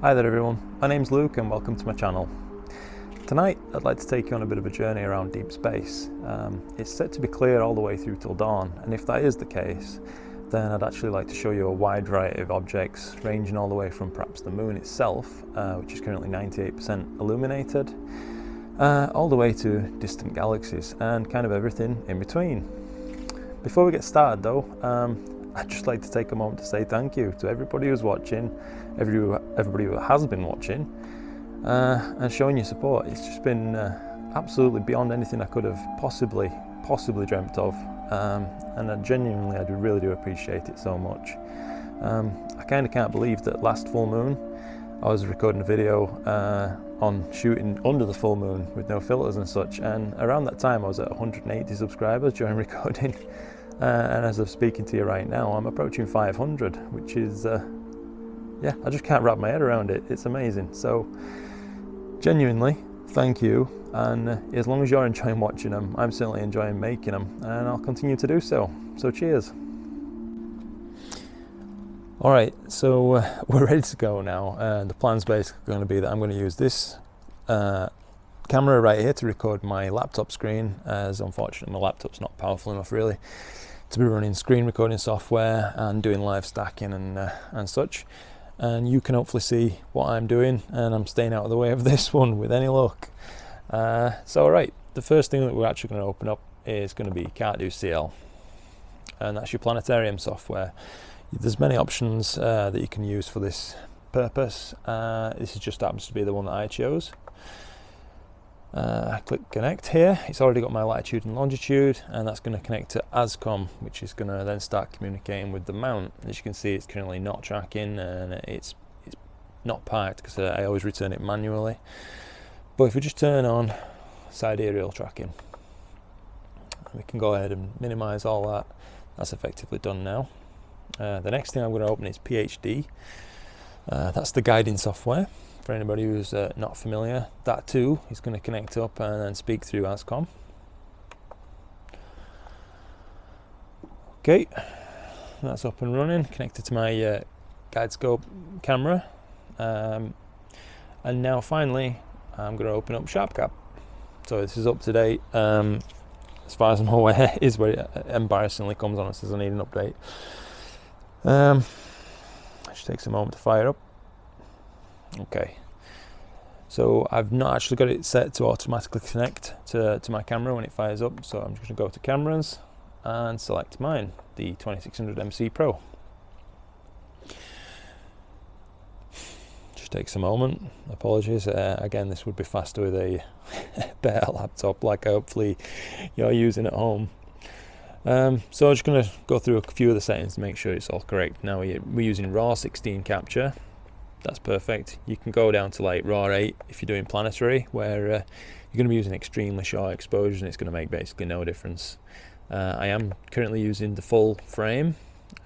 Hi there everyone, my name's Luke and welcome to my channel. Tonight I'd like to take you on a bit of a journey around deep space. It's set to be clear all the way through till dawn, and if that is the case, then I'd actually like to show you a wide variety of objects ranging all the way from perhaps the moon itself, which is currently 98% illuminated, all the way to distant galaxies and kind of everything in between. Before we get started though, I'd just like to take a moment to say thank you to everybody who's watching, everybody who has been watching, and showing your support. It's just been absolutely beyond anything I could have possibly dreamt of, and I really do appreciate it so much. I kind of can't believe that last full moon I was recording a video on shooting under the full moon with no filters and such, and around that time I was at 180 subscribers during recording. And as I'm speaking to you right now, I'm approaching 500, which is, I just can't wrap my head around it. It's amazing. So, genuinely, thank you. And as long as you're enjoying watching them, I'm certainly enjoying making them, and I'll continue to do so. So, cheers. All right, so we're ready to go now. The plan's basically going to be that I'm going to use this camera right here to record my laptop screen, as unfortunately my laptop's not powerful enough really to be running screen recording software and doing live stacking and such. And you can hopefully see what I'm doing, and I'm staying out of the way of this one with any luck. So alright, the first thing that we're actually going to open up is going to be Can't Do CL, and that's your planetarium software. There's many options that you can use for this purpose. This just happens to be the one that I chose. I click connect here. It's already got my latitude and longitude, and that's going to connect to ASCOM, which is going to then start communicating with the mount. As you can see, it's currently not tracking, and it's not parked because I always return it manually. But if we just turn on sidereal tracking, we can go ahead and minimize all that. That's effectively done now. The next thing I'm going to open is PhD. That's the guiding software. For anybody who's not familiar, that too is going to connect up and then speak through ASCOM. Okay, that's up and running, connected to my guide scope camera. And now finally, I'm going to open up SharpCap. So this is up to date. As far as I'm aware, is where it embarrassingly comes on and says I need an update. It just takes a moment to fire up. Okay, so I've not actually got it set to automatically connect to my camera when it fires up, so I'm just going to go to cameras and select mine, the 2600 MC Pro. Just takes a moment, apologies. Again, this would be faster with a better laptop like hopefully you're using at home. So I'm just going to go through a few of the settings to make sure it's all correct. Now we're using RAW 16 capture. That's perfect. You can go down to like RAW 8 if you're doing planetary, where you're going to be using extremely short exposures and it's going to make basically no difference. I am currently using the full frame.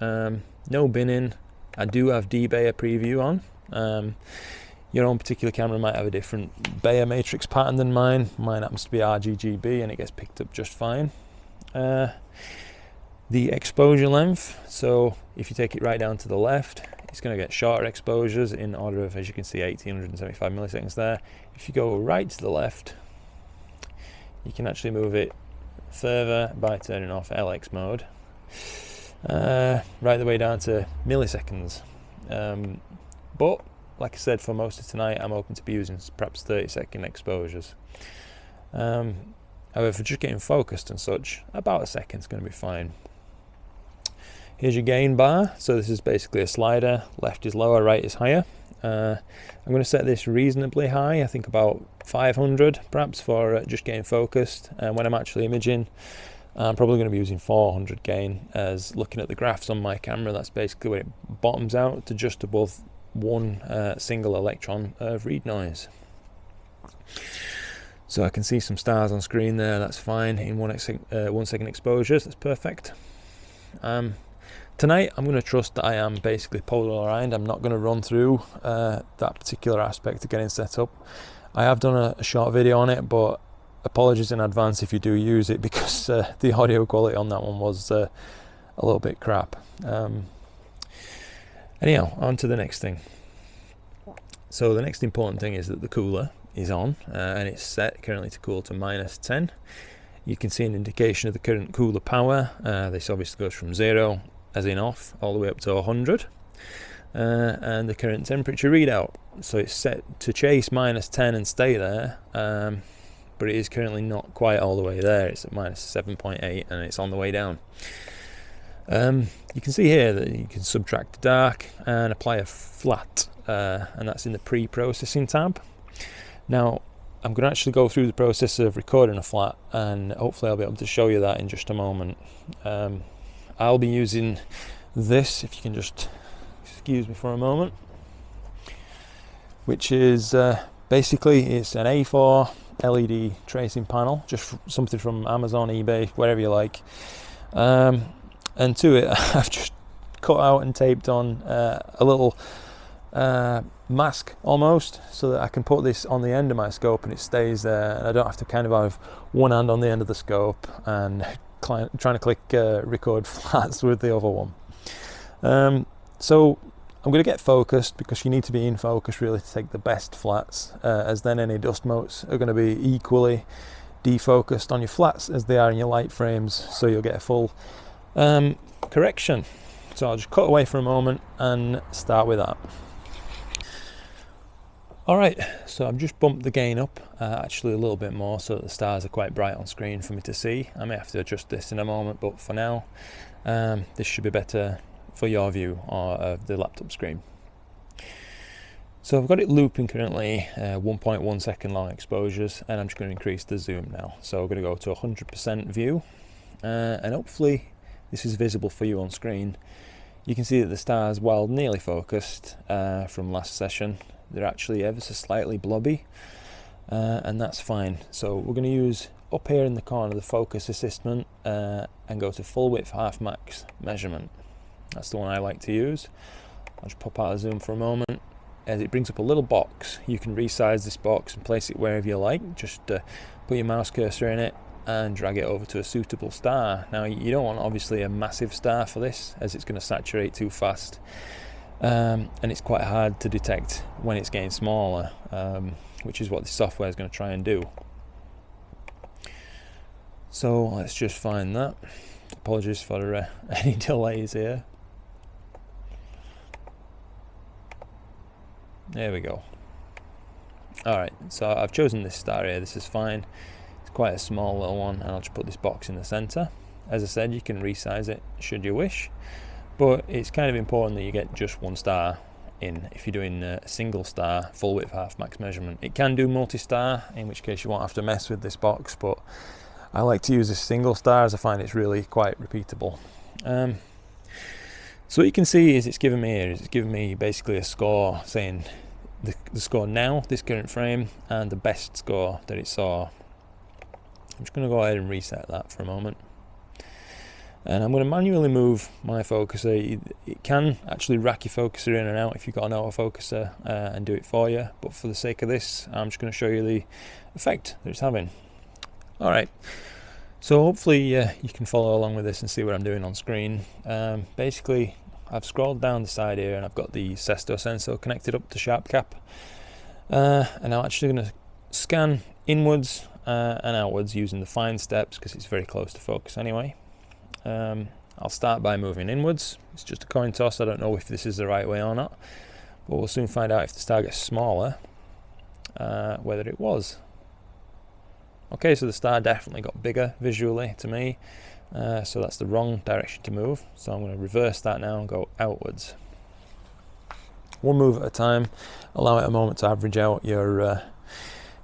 No binning. I do have D-Bayer preview on. Your own particular camera might have a different Bayer matrix pattern than mine. Mine happens to be RGB and it gets picked up just fine. The exposure length, so if you take it right down to the left, it's going to get shorter exposures in order of, as you can see, 1875 milliseconds there. If you go right to the left, you can actually move it further by turning off LX mode, right the way down to milliseconds. But like I said, for most of tonight, I'm open to be using perhaps 30-second exposures. However, for just getting focused and such, about a second's going to be fine. Here's your gain bar. So this is basically a slider. Left is lower, right is higher. I'm going to set this reasonably high. I think about 500 perhaps for just getting focused. And when I'm actually imaging, I'm probably going to be using 400 gain, as looking at the graphs on my camera, that's basically where it bottoms out to just above one single electron of read noise. So I can see some stars on screen there, that's fine in 1 second exposures, that's perfect. Tonight I'm going to trust that I am basically polar aligned. I'm not going to run through that particular aspect of getting set up. I have done a short video on it, but apologies in advance if you do use it, because the audio quality on that one was a little bit crap. Anyhow, on to the next thing. So the next important thing is that the cooler is on, and it's set currently to cool to -10. You can see an indication of the current cooler power. This obviously goes from 0, as in off, all the way up to 100. And the current temperature readout. So it's set to chase -10 and stay there, but it is currently not quite all the way there. It's at -7.8 and it's on the way down. You can see here that you can subtract the dark and apply a flat, and that's in the pre-processing tab. Now I'm going to actually go through the process of recording a flat, and hopefully I'll be able to show you that in just a moment. I'll be using this, if you can just excuse me for a moment, which is basically it's an A4 LED tracing panel, just something from Amazon, eBay, wherever you like. And to it I've just cut out and taped on a little mask almost, so that I can put this on the end of my scope and it stays there, and I don't have to kind of have one hand on the end of the scope and trying to click record flats with the other one. So I'm going to get focused, because you need to be in focus really to take the best flats, as then any dust motes are going to be equally defocused on your flats as they are in your light frames, so you'll get a full correction. So I'll just cut away for a moment and start with that. Alright, so I've just bumped the gain up actually a little bit more, so that the stars are quite bright on screen for me to see. I may have to adjust this in a moment, but for now this should be better for your view of the laptop screen. So I've got it looping currently 1.1 second long exposures, and I'm just going to increase the zoom now. So I'm going to go to 100% view, and hopefully this is visible for you on screen. You can see that the stars, while nearly focused from last session, they're actually ever so slightly blobby, and that's fine. So we're going to use up here in the corner the focus assistant and go to full width half max measurement. That's the one I like to use. I'll just pop out of zoom for a moment. As it brings up a little box, you can resize this box and place it wherever you like. Just put your mouse cursor in it and drag it over to a suitable star. Now you don't want obviously a massive star for this, as it's going to saturate too fast, and it's quite hard to detect when it's getting smaller, which is what the software is going to try and do. So let's just find that. Apologies for any delays here. There we go. Alright, so I've chosen this star here. This is fine. It's quite a small little one, and I'll just put this box in the center. As I said, you can resize it should you wish, but it's kind of important that you get just one star in if you're doing a single star full width half max measurement. It can do multi-star, in which case you won't have to mess with this box, but I like to use this single star as I find it's really quite repeatable. So what you can see is it's given me basically a score saying the score now, this current frame, and the best score that it saw. I'm just going to go ahead and reset that for a moment. And I'm going to manually move my focuser. It can actually rack your focuser in and out if you've got an autofocuser and do it for you, but for the sake of this, I'm just going to show you the effect that it's having. Alright, so hopefully you can follow along with this and see what I'm doing on screen. Basically, I've scrolled down the side here and I've got the Sesto sensor connected up to SharpCap, and I'm actually going to scan inwards and outwards using the fine steps, because it's very close to focus anyway. I'll start by moving inwards. It's just a coin toss. I don't know if this is the right way or not, but we'll soon find out if the star gets smaller, whether it was. Okay, so the star definitely got bigger visually to me, so that's the wrong direction to move. So I'm going to reverse that now and go outwards. One move at a time. Allow it a moment to average out your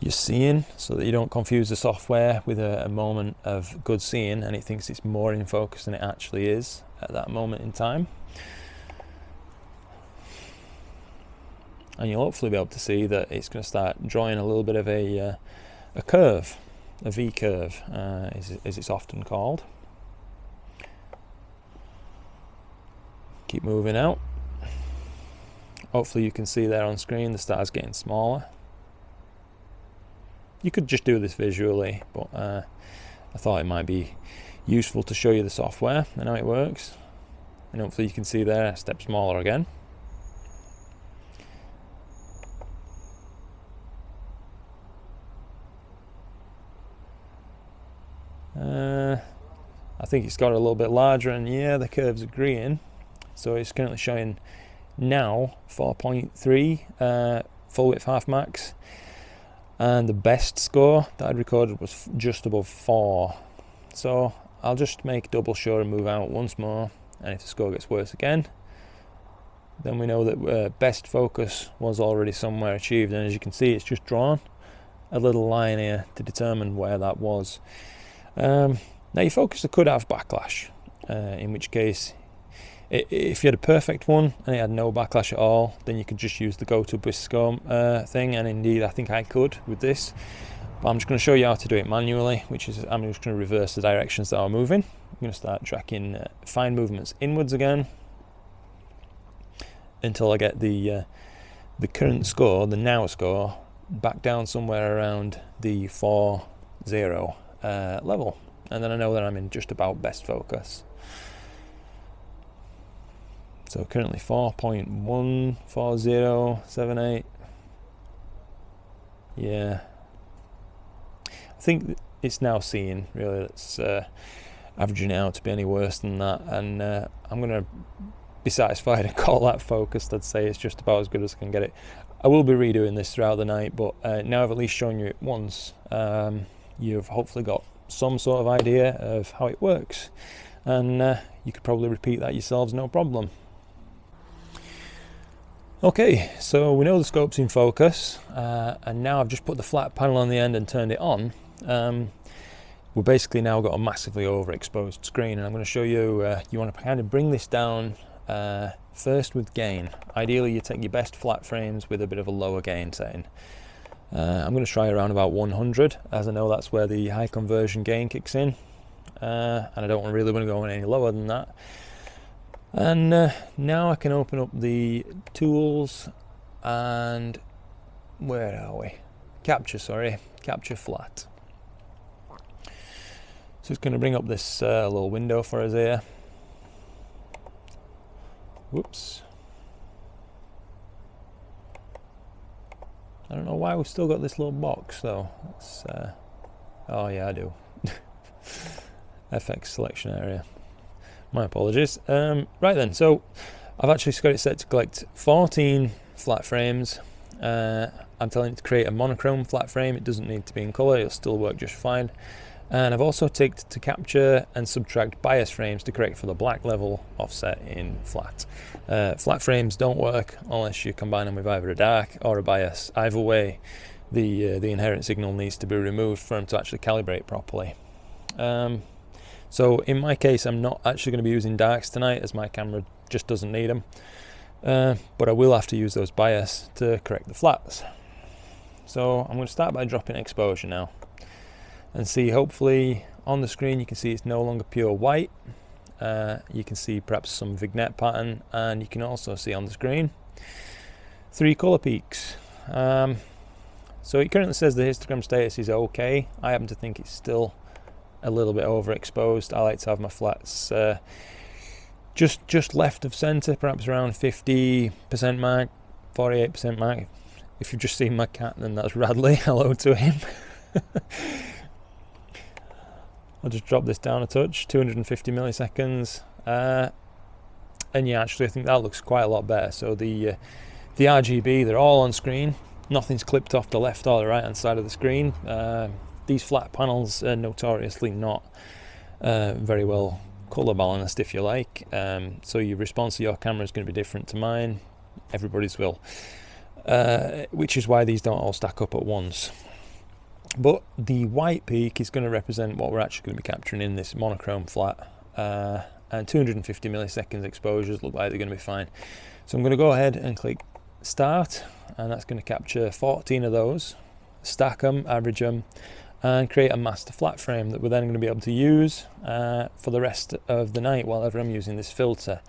seeing, so that you don't confuse the software with a moment of good seeing and it thinks it's more in focus than it actually is at that moment in time. And you'll hopefully be able to see that it's going to start drawing a little bit of a curve. A V curve, as it's often called. Keep moving out. Hopefully you can see there on screen the star's getting smaller. You could just do this visually, but I thought it might be useful to show you the software and how it works. And hopefully you can see there a step smaller again. I think it's got a little bit larger, and yeah, the curve's agreeing. So it's currently showing now 4.3 full width half max, and the best score that I'd recorded was just above 4. So I'll just make double sure and move out once more, and if the score gets worse again, then we know that best focus was already somewhere achieved. And as you can see, it's just drawn a little line here to determine where that was. Now your focuser could have backlash, in which case, if you had a perfect one and it had no backlash at all, then you could just use the go to biscombe thing, and indeed I think I could with this. But I'm just going to show you how to do it manually, which is I'm just going to reverse the directions that I'm moving. I'm going to start tracking fine movements inwards again until I get the current score, the now score, back down somewhere around the 4.0 level. And then I know that I'm in just about best focus. So currently 4.14078. Yeah. I think it's now seeing, really, that's averaging it out to be any worse than that. And I'm going to be satisfied and call that focused. I'd say it's just about as good as I can get it. I will be redoing this throughout the night, but now I've at least shown you it once. You've hopefully got some sort of idea of how it works, and you could probably repeat that yourselves, no problem. Okay, so we know the scope's in focus, and now I've just put the flat panel on the end and turned it on. We've basically now got a massively overexposed screen, and I'm going to show you, you want to kind of bring this down first with gain. Ideally you take your best flat frames with a bit of a lower gain setting. I'm going to try around about 100, as I know that's where the high conversion gain kicks in, and I don't really want to go any lower than that. And now I can open up the tools, and where are we? Capture flat. So it's going to bring up this little window for us here. Whoops. I don't know why we've still got this little box though. It's, oh yeah, I do. FX selection area. My apologies. Right then, so I've actually got it set to collect 14 flat frames. I'm telling it to create a monochrome flat frame. It doesn't need to be in colour, it'll still work just fine. And I've also ticked to capture and subtract bias frames to correct for the black level offset in flat. Flat frames don't work unless you combine them with either a dark or a bias. Either way, the inherent signal needs to be removed for them to actually calibrate properly. So in my case, I'm not actually going to be using darks tonight, as my camera just doesn't need them. But I will have to use those bias to correct the flats. So I'm going to start by dropping exposure now, and see, hopefully on the screen you can see it's no longer pure white. You can see perhaps some vignette pattern, and you can also see on the screen 3 color peaks. So it currently says the histogram status is okay. I happen to think it's still a little bit overexposed. I like to have my flats just left of center, perhaps around 50% mark, 48% mark. If you've just seen my cat, then that's Radley. Hello to him. I'll just drop this down a touch, 250 milliseconds, and yeah, actually I think that looks quite a lot better. So the RGB, they're all on screen, nothing's clipped off the left or the right hand side of the screen. These flat panels are notoriously not very well colour balanced, if you like, so your response to your camera is going to be different to mine. Everybody's will, which is why these don't all stack up at once. But the white peak is going to represent what we're actually going to be capturing in this monochrome flat, and 250 milliseconds exposures look like they're going to be fine. So I'm going to go ahead and click start, and that's going to capture 14 of those, stack them, average them, and create a master flat frame that we're then going to be able to use for the rest of the night while ever I'm using this filter.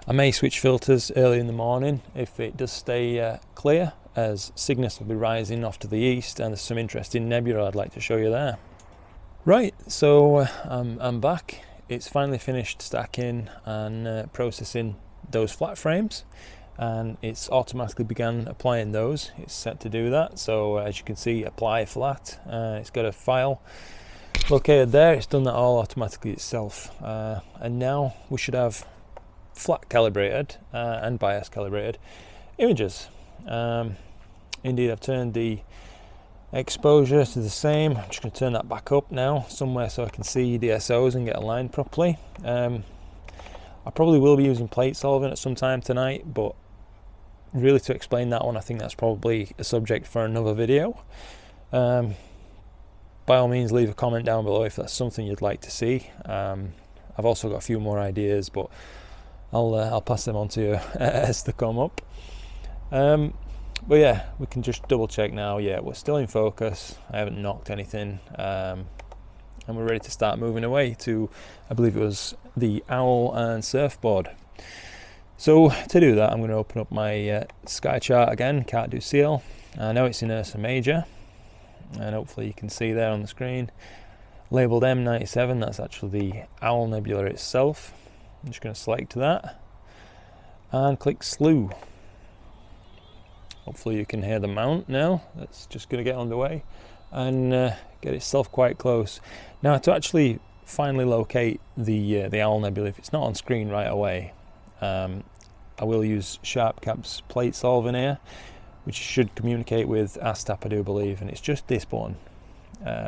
I may switch filters early in the morning if it does stay clear, as Cygnus will be rising off to the east, and there's some interesting nebula I'd like to show you there. Right, so I'm back. It's finally finished stacking and processing those flat frames, and it's automatically began applying those. It's set to do that. So as you can see, apply flat. It's got a file located there, it's done that all automatically itself. And now we should have flat calibrated and bias calibrated images. Indeed, I've turned the exposure to the same. I'm just going to turn that back up now somewhere so I can see DSOs and get aligned properly. I probably will be using plate solving at some time tonight, but really to explain that one, I think that's probably a subject for another video. By all means, leave a comment down below if that's something you'd like to see. I've also got a few more ideas, but I'll pass them on to you as they come up. But yeah, we can just double check now. Yeah, we're still in focus. I haven't knocked anything. And we're ready to start moving away to, I believe it was the Owl and Surfboard. So to do that, I'm going to open up my sky chart again. Can't do seal. I know it's in Ursa Major, and hopefully you can see there on the screen labeled M97. That's actually the Owl Nebula itself. I'm just going to select that and click slew. Hopefully you can hear the mount now. That's just going to get underway and get itself quite close. Now, to actually finally locate the Owl Nebula, if it's not on screen right away, I will use SharpCap's plate solving here, which should communicate with ASTAP, I do believe, and it's just this button,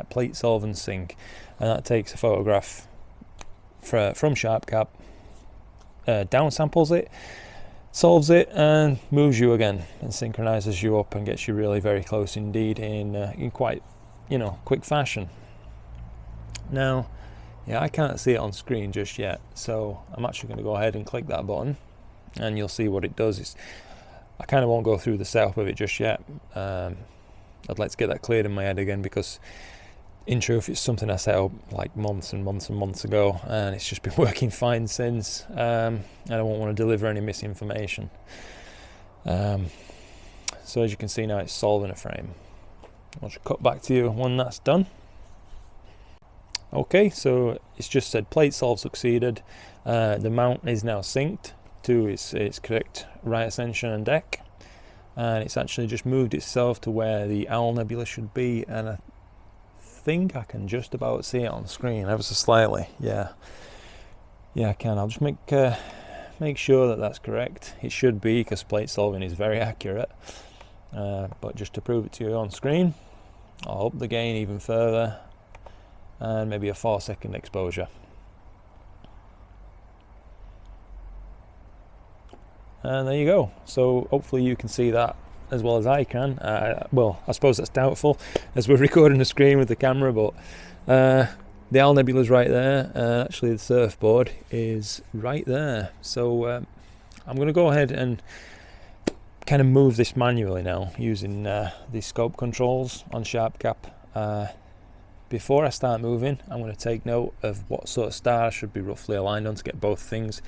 plate solve and sync, and that takes a photograph from SharpCap, downsamples it, solves it, and moves you again, and synchronizes you up and gets you really very close indeed in quite, quick fashion. Now, yeah, I can't see it on screen just yet, so I'm actually going to go ahead and click that button, and you'll see what it does. I kind of won't go through the setup of it just yet. I'd like to get that cleared in my head again, because in truth it's something I set up like months and months and months ago, and it's just been working fine since. I don't want to deliver any misinformation. So as you can see now, it's solving a frame. I'll just cut back to you when that's done. Okay, so it's just said plate solve succeeded. The mount is now synced to its correct right ascension and deck, and it's actually just moved itself to where the Owl Nebula should be, and I think I can just about see it on screen ever so slightly. Yeah, I can. I'll just make sure that that's correct. It should be, because plate solving is very accurate, but just to prove it to you on screen, I'll up the gain even further, and maybe a 4-second exposure. And there you go. So hopefully you can see that as well as I can. Well, I suppose that's doubtful as we're recording the screen with the camera, but the Owl Nebula is right there, and actually the surfboard is right there. So I'm going to go ahead and kind of move this manually now using the scope controls on SharpCap. Before I start moving, I'm going to take note of what sort of star I should be roughly aligned on to get both things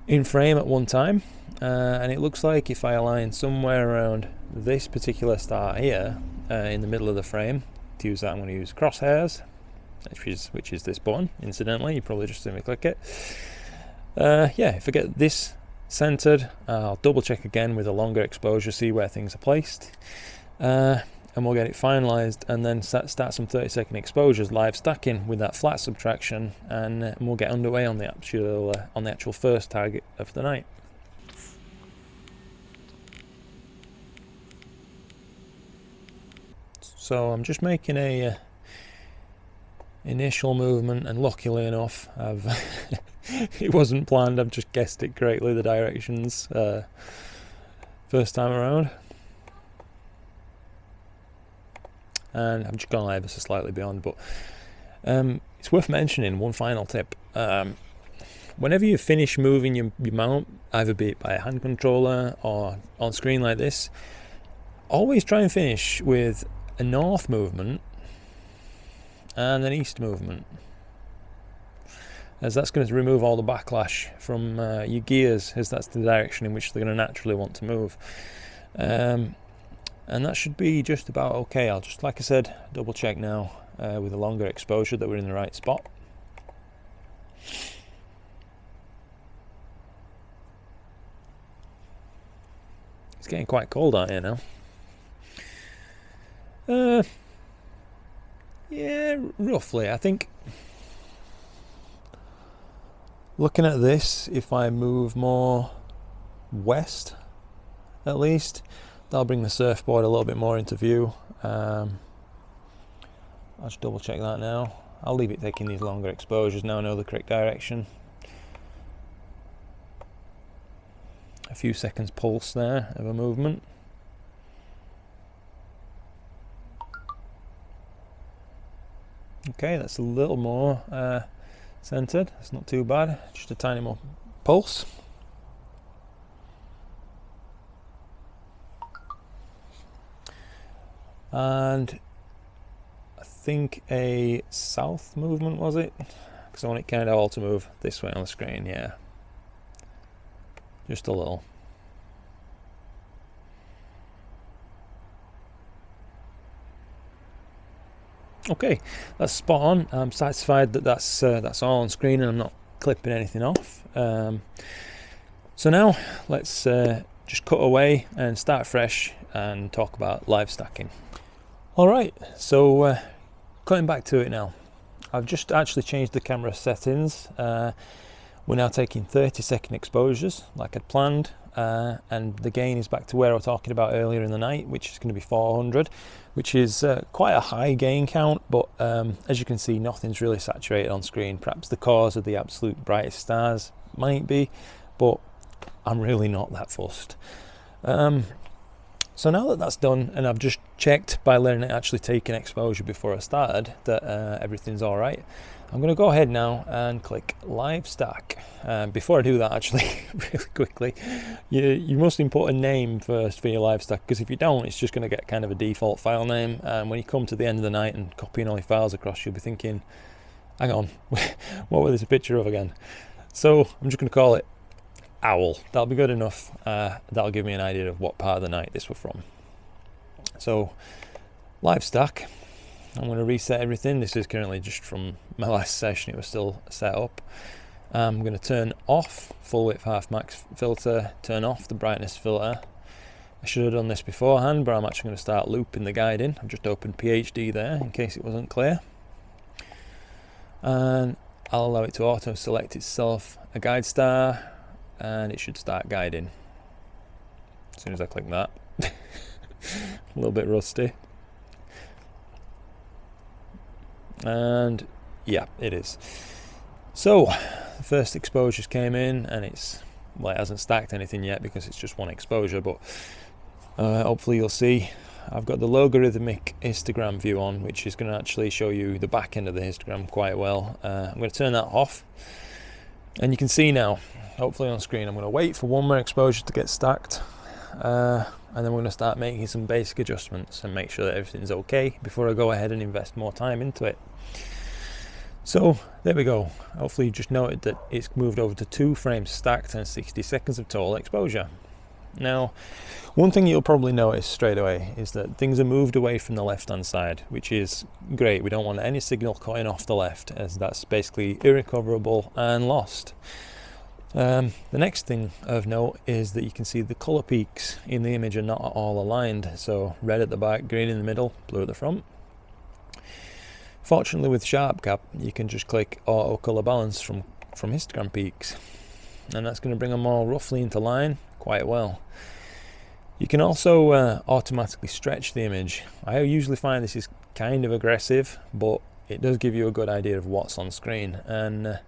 in frame at one time. And it looks like if I align somewhere around this particular star here, in the middle of the frame, to use that I'm going to use crosshairs, which is this button. Incidentally, you probably just see me click it. Yeah, if I get this centered, I'll double check again with a longer exposure, see where things are placed, and we'll get it finalized, and then start some 30-second exposures live stacking with that flat subtraction, and we'll get underway on the actual first target of the night. So I'm just making a initial movement, and luckily enough, it wasn't planned. I've just guessed it correctly, the directions, first time around. And I'm just going ever so slightly beyond, but it's worth mentioning one final tip. Whenever you finish moving your mount, either be it by a hand controller or on screen like this, always try and finish with a north movement and an east movement, as that's going to remove all the backlash from your gears, as that's the direction in which they're going to naturally want to move. And that should be just about okay. I'll just, like I said, double check now with a longer exposure that we're in the right spot. It's getting quite cold out here now. Yeah, roughly. I think looking at this, if I move more west at least, that'll bring the surfboard a little bit more into view. I'll just double check that now. I'll leave it taking these longer exposures now I know the correct direction. A few seconds pulse there of a movement. Okay, that's a little more centered. It's not too bad. Just a tiny more pulse. And I think a south movement, was it? Because I want it kind of all to move this way on the screen, yeah. Just a little. Okay, that's spot on. I'm satisfied that that's all on screen and I'm not clipping anything off. So now let's just cut away and start fresh and talk about live stacking. Alright, so cutting back to it now. I've just actually changed the camera settings. We're now taking 30-second exposures like I'd planned, and the gain is back to where I was talking about earlier in the night, which is going to be 400, which is quite a high gain count, but as you can see, nothing's really saturated on screen. Perhaps the cause of the absolute brightest stars might be, but I'm really not that fussed. So now that that's done, and I've just checked by letting it actually take an exposure before I started that everything's all right, I'm going to go ahead now and click live stack. Before I do that, actually, really quickly, you must input a name first for your live stack, because if you don't, it's just going to get kind of a default file name. And when you come to the end of the night and copying all your files across, you'll be thinking, hang on, what was this a picture of again? So I'm just going to call it Owl. That'll be good enough. That'll give me an idea of what part of the night this was from. So live stack, I'm going to reset everything. This is currently just from my last session, it was still set up. I'm going to turn off full width half max filter, turn off the brightness filter. I should have done this beforehand, but I'm actually going to start looping the guide in. I've just opened PhD there in case it wasn't clear, and I'll allow it to auto select itself a guide star, and it should start guiding as soon as I click that. A little bit rusty, and yeah, it is. So the first exposures came in, and it hasn't stacked anything yet because it's just one exposure, but hopefully you'll see I've got the logarithmic histogram view on, which is going to actually show you the back end of the histogram quite well. I'm going to turn that off, and you can see now, hopefully on screen, I'm going to wait for one more exposure to get stacked, and then we're going to start making some basic adjustments and make sure that everything's okay before I go ahead and invest more time into it. So there we go. Hopefully you just noted that it's moved over to 2 frames stacked and 60 seconds of total exposure. Now, one thing you'll probably notice straight away is that things are moved away from the left hand side, which is great. We don't want any signal cutting off the left, as that's basically irrecoverable and lost. The next thing of note is that you can see the color peaks in the image are not all aligned, so red at the back, green in the middle, blue at the front. Fortunately with SharpCap, you can just click auto color balance from histogram peaks, and that's going to bring them all roughly into line quite well. You can also automatically stretch the image. I usually find this is kind of aggressive, but it does give you a good idea of what's on screen. And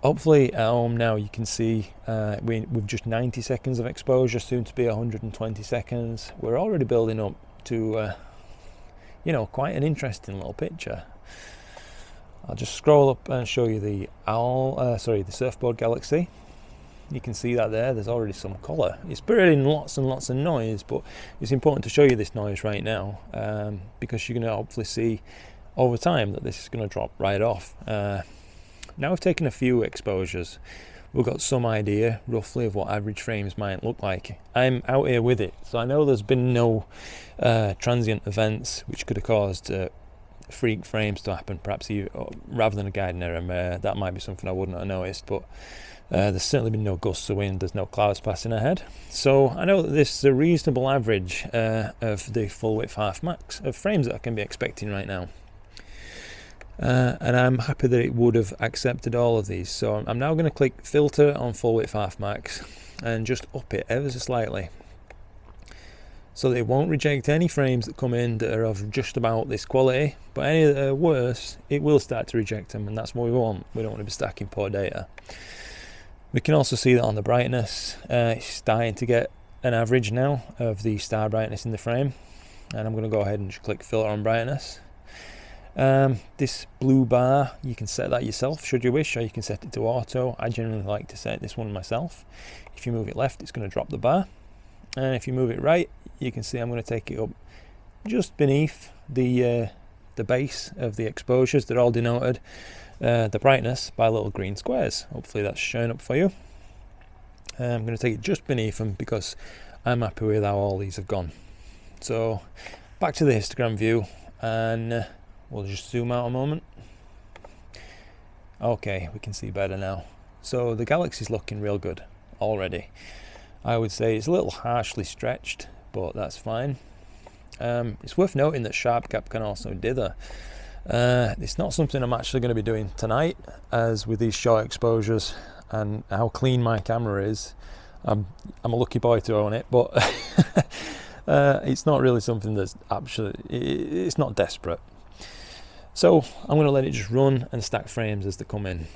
hopefully at home now you can see with just 90 seconds of exposure, soon to be 120 seconds, we're already building up to quite an interesting little picture. I'll just scroll up and show you the the surfboard galaxy. You can see that there's already some colour. It's buried in lots and lots of noise, but it's important to show you this noise right now, because you're going to hopefully see over time that this is going to drop right off. Now we've taken a few exposures, we've got some idea roughly of what average frames might look like. I'm out here with it, so I know there's been no transient events which could have caused freak frames to happen, perhaps even, rather than a guiding error. That might be something I wouldn't have noticed, but there's certainly been no gusts of wind, there's no clouds passing ahead. So I know that this is a reasonable average of the full width half max of frames that I can be expecting right now. and I'm happy that it would have accepted all of these. So I'm now going to click filter on full width half max and just up it ever so slightly, so that it won't reject any frames that come in that are of just about this quality, but any that are worse, it will start to reject them, and that's what we want. We don't want to be stacking poor data. We can also see that on the brightness, it's starting to get an average now of the star brightness in the frame, and I'm going to go ahead and just click filter on brightness. This blue bar, you can set that yourself should you wish, or you can set it to auto. I generally like to set this one myself. If you move it left, it's going to drop the bar, and if you move it right, you can see I'm going to take it up just beneath the base of the exposures. They're all denoted the brightness by little green squares. Hopefully that's showing up for you. I'm going to take it just beneath them because I'm happy with how all these have gone. So back to the histogram view, and we'll just zoom out a moment. Okay, we can see better now. So the galaxy's looking real good already. I would say it's a little harshly stretched, but that's fine. It's worth noting that SharpCap can also dither. It's not something I'm actually going to be doing tonight, as with these short exposures and how clean my camera is, I'm a lucky boy to own it, but it's not really something that's it's not desperate. So I'm going to let it just run and stack frames as they come in.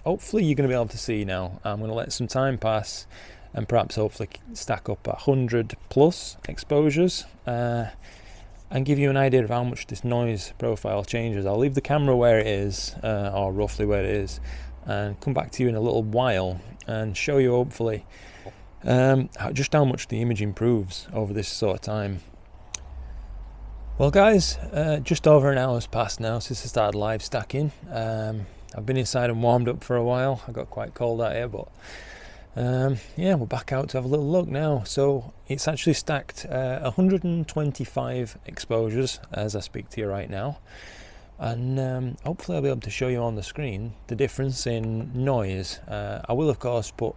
Hopefully you're going to be able to see now. I'm going to let some time pass and perhaps hopefully stack up 100 plus exposures and give you an idea of how much this noise profile changes. I'll leave the camera where it is, or roughly where it is, and come back to you in a little while and show you hopefully just how much the image improves over this sort of time. Well guys, just over an hour's passed now since I started live stacking. I've been inside and warmed up for a while. I got quite cold out here, but yeah, we're back out to have a little look now. So it's actually stacked 125 exposures as I speak to you right now, and hopefully I'll be able to show you on the screen the difference in noise. I will of course put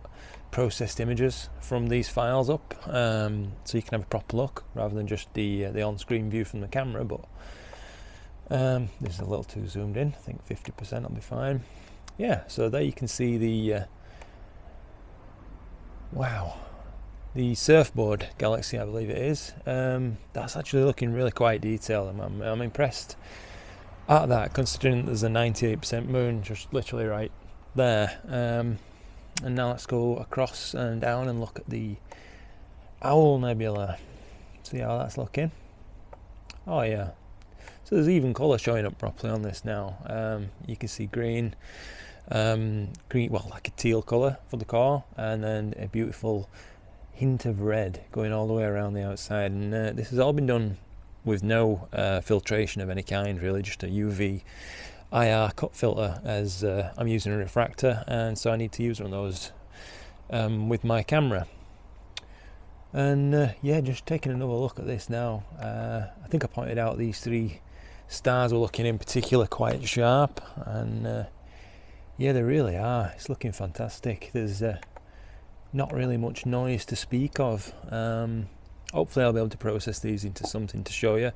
processed images from these files up, so you can have a proper look rather than just the on-screen view from the camera, but this is a little too zoomed in. I think 50% will be fine. Yeah, so there you can see the wow, the surfboard galaxy, I believe it is. That's actually looking really quite detailed. I'm impressed at that, considering there's a 98% moon just literally right there. And now let's go across and down and look at the Owl Nebula. See how that's looking. Oh yeah, so there's even colour showing up properly on this now. You can see green, well, like a teal colour for the core, and then a beautiful hint of red going all the way around the outside. And this has all been done with no filtration of any kind, really, just a UV IR cut filter, as I'm using a refractor, and so I need to use one of those with my camera. And yeah, just taking another look at this now. I think I pointed out these three stars were looking in particular quite sharp, and yeah, they really are. It's looking fantastic. There's not really much noise to speak of. Hopefully I'll be able to process these into something to show you.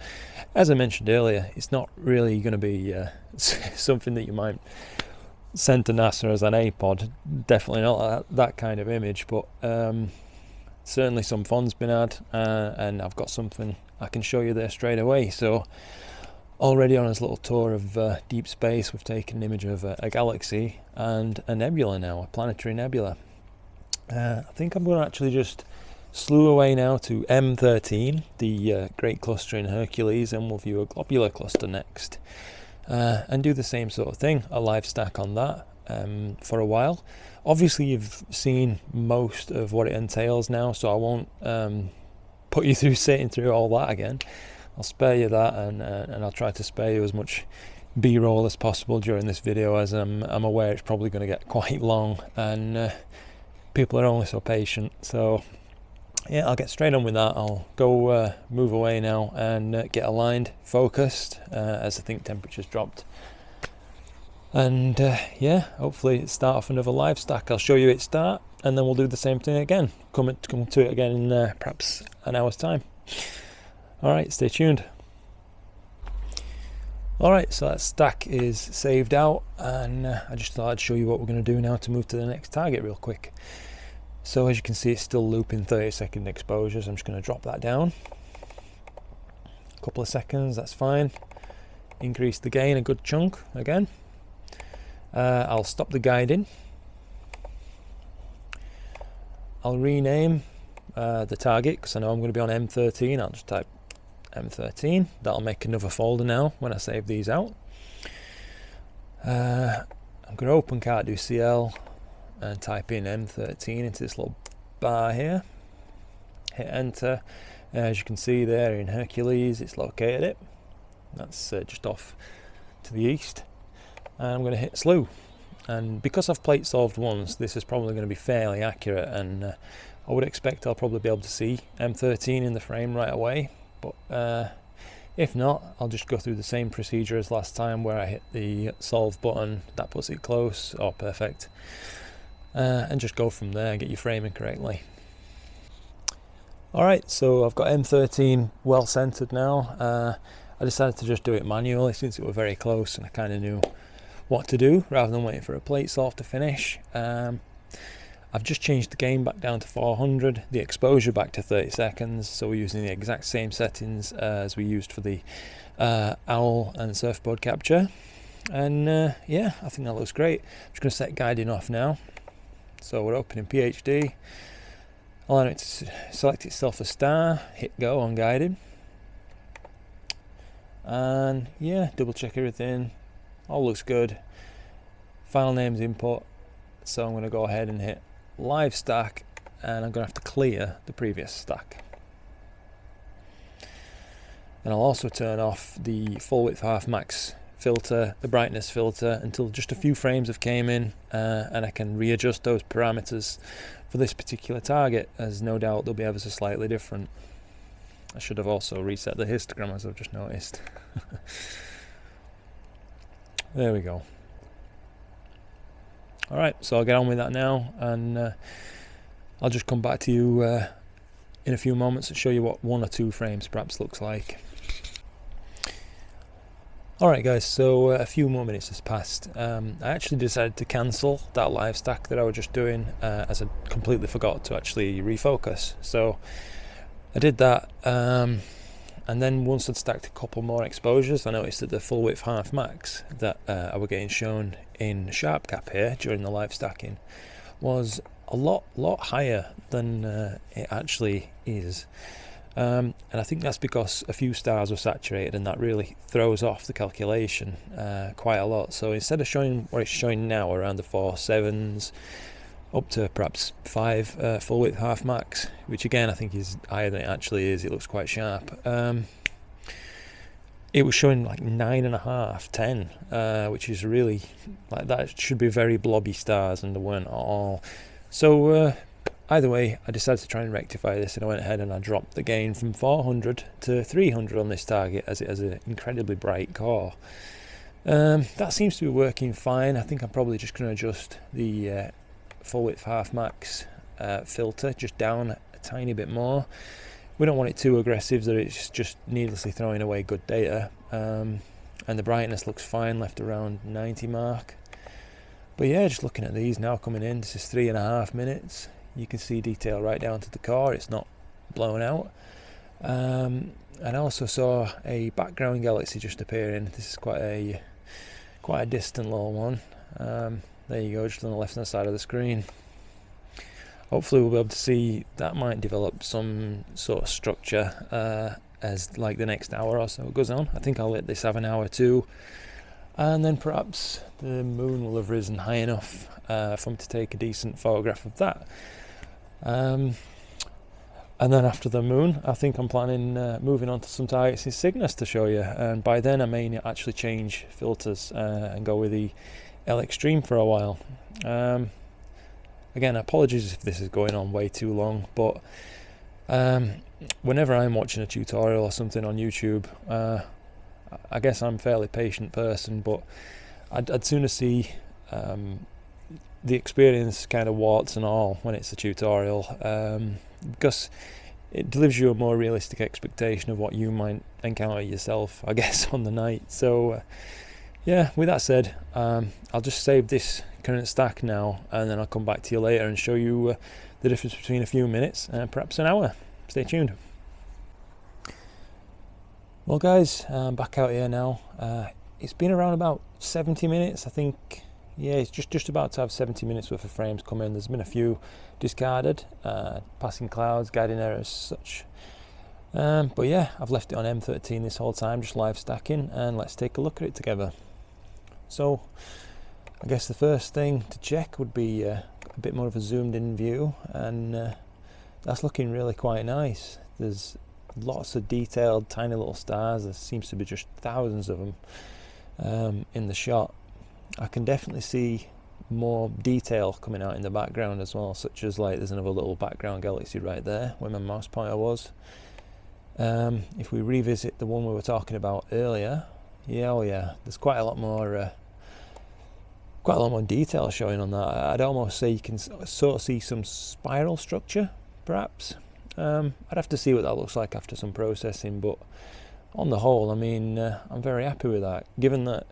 As I mentioned earlier, it's not really going to be something that you might send to NASA as an A-pod. Definitely not that kind of image, but certainly some fun's been had, and I've got something I can show you there straight away. So already on this little tour of deep space, we've taken an image of a galaxy and a nebula now, a planetary nebula. I think I'm going to actually just slew away now to M13, the Great Cluster in Hercules, and we'll view a globular cluster next, and do the same sort of thing, a live stack on that for a while. Obviously you've seen most of what it entails now, so I won't put you through sitting through all that again. I'll spare you that, and I'll try to spare you as much B-roll as possible during this video, as I'm aware it's probably going to get quite long, and people are only so patient. So yeah, I'll get straight on with that. I'll go move away now and get aligned, focused, as I think temperature's dropped. And yeah, hopefully start off another live stack. I'll show you it start, and then we'll do the same thing again. Come to it again in perhaps an hour's time. Alright, stay tuned. Alright, so that stack is saved out, and I just thought I'd show you what we're going to do now to move to the next target real quick. So as you can see, it's still looping 30-second exposures. I'm just going to drop that down a couple of seconds, that's fine. Increase the gain a good chunk again. I'll stop the guiding. I'll rename the target because I know I'm going to be on M13. I'll just type M13. That'll make another folder now when I save these out. I'm going to open Cart Do CL and type in M13 into this little bar here. Hit enter. As you can see there in Hercules, it's located it. That's just off to the east. And I'm going to hit slew. And because I've plate solved once, this is probably going to be fairly accurate, and I would expect I'll probably be able to see M13 in the frame right away. But if not, I'll just go through the same procedure as last time where I hit the solve button, that puts it close, or perfect, and just go from there and get your framing correctly. Alright, so I've got M13 well centered now. I decided to just do it manually since it were very close and I kind of knew what to do rather than waiting for a plate solve to finish. I've just changed the gain back down to 400, the exposure back to 30 seconds, so we're using the exact same settings as we used for the Owl and Surfboard capture. And yeah, I think that looks great. I'm just going to set guiding off now. So we're opening PhD, allowing it to select itself a star, hit go on guided. And yeah, double check everything, all looks good. File name's input, so I'm going to go ahead and hit live stack, and I'm going to have to clear the previous stack. And I'll also turn off the full width half max filter, the brightness filter, until just a few frames have came in, and I can readjust those parameters for this particular target, as no doubt they'll be ever so slightly different. I should have also reset the histogram, as I've just noticed. There we go. Alright, so I'll get on with that now, and I'll just come back to you in a few moments and show you what 1 or 2 frames perhaps looks like. Alright guys, so a few more minutes has passed. I actually decided to cancel that live stack that I was just doing, as I completely forgot to actually refocus. So I did that, and then once I'd stacked a couple more exposures, I noticed that the full width half max that I were getting shown in SharpCap here during the live stacking was a lot higher than it actually is. And I think that's because a few stars were saturated, and that really throws off the calculation quite a lot. So instead of showing what it's showing now, around the 4.7s, up to perhaps 5 full width half max, which again I think is higher than it actually is. It looks quite sharp. It was showing like 9.5, 10, which is really, like, that should be very blobby stars, and they weren't at all. So either way, I decided to try and rectify this, and I went ahead and I dropped the gain from 400 to 300 on this target, as it has an incredibly bright core. That seems to be working fine. I think I'm probably just going to adjust the full width half max filter just down a tiny bit more. We don't want it too aggressive that it's just needlessly throwing away good data, and the brightness looks fine, left around 90 mark. But yeah, just looking at these now coming in, this is 3.5 minutes. You can see detail right down to the core, it's not blown out. And I also saw a background galaxy just appearing. This is quite a distant little one. There you go, just on the left hand side of the screen. Hopefully we'll be able to see that might develop some sort of structure as like the next hour or so goes on. I think I'll let this have an hour too, and then perhaps the moon will have risen high enough for me to take a decent photograph of that. And then after the moon, I think I'm planning moving on to some targets in Cygnus to show you, and by then I may actually change filters and go with the L Extreme for a while. Again, apologies if this is going on way too long, but whenever I'm watching a tutorial or something on YouTube, I guess I'm a fairly patient person, but I'd sooner see the experience kind of warts and all when it's a tutorial, because it delivers you a more realistic expectation of what you might encounter yourself, I guess, on the night. So yeah, with that said, I'll just save this current stack now, and then I'll come back to you later and show you the difference between a few minutes and perhaps an hour. Stay tuned. Well guys, I'm back out here now. It's been around about 70 minutes, I think. Yeah, it's just about to have 70 minutes worth of frames come in. There's been a few discarded, passing clouds, guiding errors, such. But yeah, I've left it on M13 this whole time, just live stacking, and let's take a look at it together. So, I guess the first thing to check would be a bit more of a zoomed in view, and that's looking really quite nice. There's lots of detailed tiny little stars. There seems to be just thousands of them in the shot. I can definitely see more detail coming out in the background as well, such as like there's another little background galaxy right there where my mouse pointer was. If we revisit the one we were talking about earlier, yeah, there's quite a lot more detail showing on that. I'd almost say you can sort of see some spiral structure, perhaps. I'd have to see what that looks like after some processing, but on the whole, I mean, I'm very happy with that, given that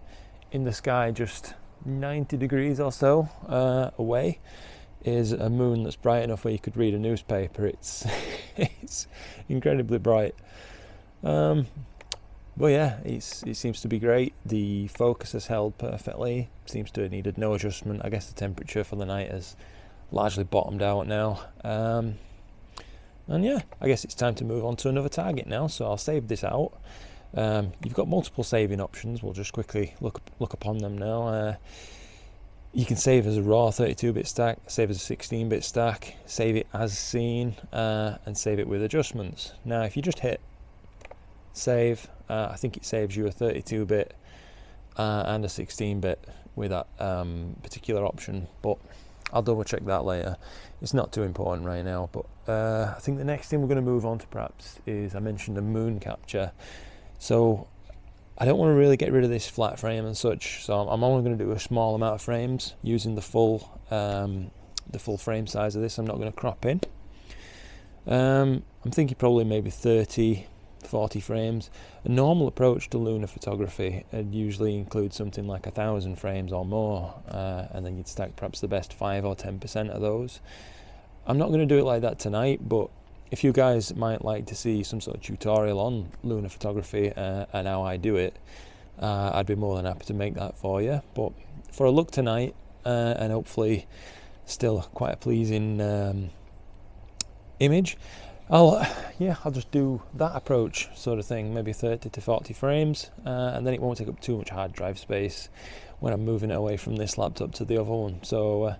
in the sky just 90 degrees or so away is a moon that's bright enough where you could read a newspaper. It's it's incredibly bright. But yeah, it seems to be great. The focus has held perfectly. Seems to have needed no adjustment. I guess the temperature for the night has largely bottomed out now. And yeah, I guess it's time to move on to another target now. So I'll save this out. You've got multiple saving options. We'll just quickly look upon them now. You can save as a raw 32-bit stack, save as a 16-bit stack, save it as seen, and save it with adjustments. Now, if you just hit save, I think it saves you a 32-bit and a 16-bit with that particular option, but I'll double check that later. It's not too important right now, but I think the next thing we're going to move on to perhaps is, I mentioned a moon capture. So I don't want to really get rid of this flat frame and such, so I'm only going to do a small amount of frames using the full frame size of this. I'm not going to crop in. I'm thinking probably maybe 30, 40 frames. A normal approach to lunar photography would usually include something like 1,000 frames or more, and then you'd stack perhaps the best 5 or 10% of those. I'm not going to do it like that tonight, but if you guys might like to see some sort of tutorial on lunar photography and how I do it, I'd be more than happy to make that for you. But for a look tonight, and hopefully still quite a pleasing image, I'll just do that approach sort of thing, maybe 30 to 40 frames, and then it won't take up too much hard drive space when I'm moving it away from this laptop to the other one. So